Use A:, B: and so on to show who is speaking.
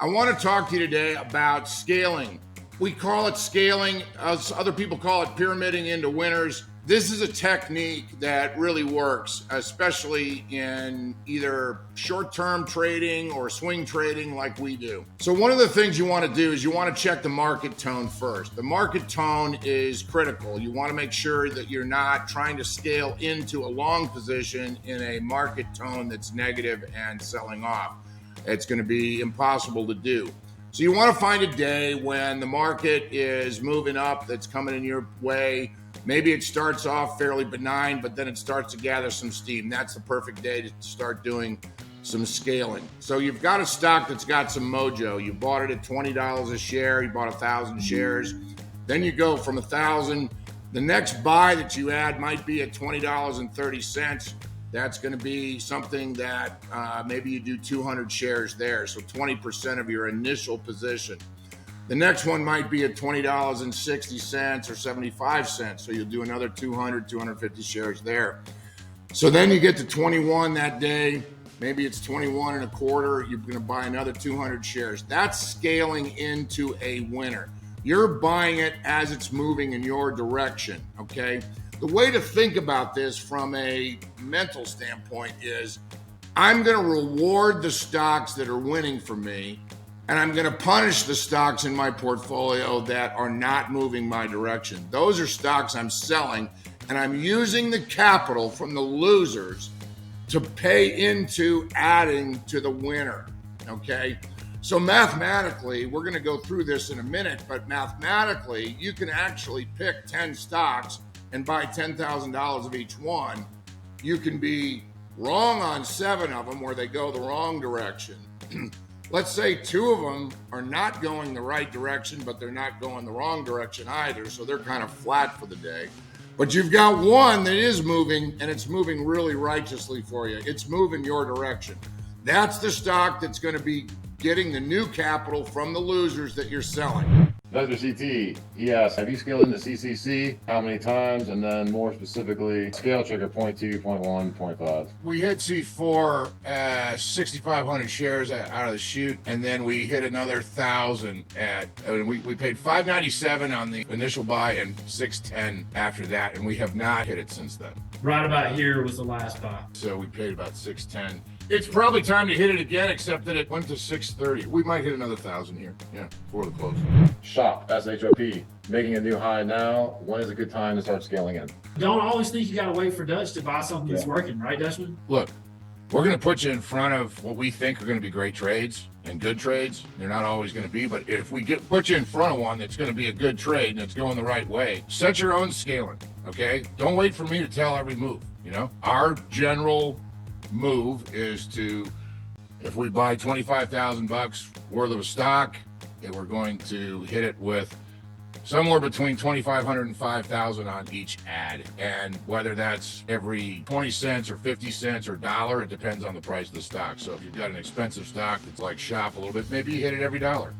A: I want to talk to you today about scaling. We call it scaling, as other people call it pyramiding into winners. This is a technique that really works, especially in either short-term trading or swing trading like we do. So one of the things you want to do is you want to check the market tone first. The market tone is critical. You want to make sure that you're not trying to scale into a long position in a market tone that's negative and selling off. It's going to be impossible to do. So you want to find a day when the market is moving up, that's coming in your way. Maybe it starts off fairly benign, but then it starts to gather some steam. That's the perfect day to start doing some scaling. So you've got a stock that's got some mojo. You bought it at $20 a share. You bought 1,000 shares. Then you go from 1,000. The next buy that you add might be at $20.30. That's going to be something that maybe you do 200 shares there. So 20% of your initial position. The next one might be at $20.60 or 75 cents. So you'll do another 200, 250 shares there. So then you get to 21 that day. Maybe it's 21 and a quarter. You're going to buy another 200 shares. That's scaling into a winner. You're buying it as it's moving in your direction, okay? The way to think about this from a mental standpoint is I'm going to reward the stocks that are winning for me, and I'm going to punish the stocks in my portfolio that are not moving my direction. Those are stocks I'm selling, and I'm using the capital from the losers to pay into adding to the winner, okay? So mathematically, we're going to go through this in a minute, but mathematically, you can actually pick 10 stocks and buy $10,000 of each one. You can be wrong on 7 of them where they go the wrong direction. Let's say 2 of them are not going the right direction, but they're not going the wrong direction either, so they're kind of flat for the day. But you've got one that is moving, and it's moving really righteously for you. It's moving your direction. That's the stock that's going to be getting the new capital from the losers that you're selling.
B: Mr. CT, he asks, have you scaled into CCC? How many times? And then more specifically, scale trigger 0.2, 0.1, 0.5.
A: We hit C4 6,500 shares out of the chute, and then we hit another 1,000 we paid $597 on the initial buy and $610 after that, and we have not hit it since then.
C: Right about here was the last buy.
A: So we paid about $610. It's probably time to hit it again, except that it went to 630. We might hit another 1,000 here, before the close.
B: Shop, SHOP, making a new high now. When is a good time to start scaling in?
C: Don't always think you got to wait for Dutch to buy something that's working, right, Dutchman?
A: Look, we're going to put you in front of what we think are going to be great trades and good trades. They're not always going to be, but if we put you in front of one that's going to be a good trade and it's going the right way, set your own scaling, okay? Don't wait for me to tell every move, Our general move is to, if we buy $25,000 worth of a stock, we're going to hit it with somewhere between $2,500 and $5,000 on each ad. And whether that's every 20 cents or 50 cents or $1, it depends on the price of the stock. So if you've got an expensive stock that's like Shop a little bit, maybe you hit it every $1.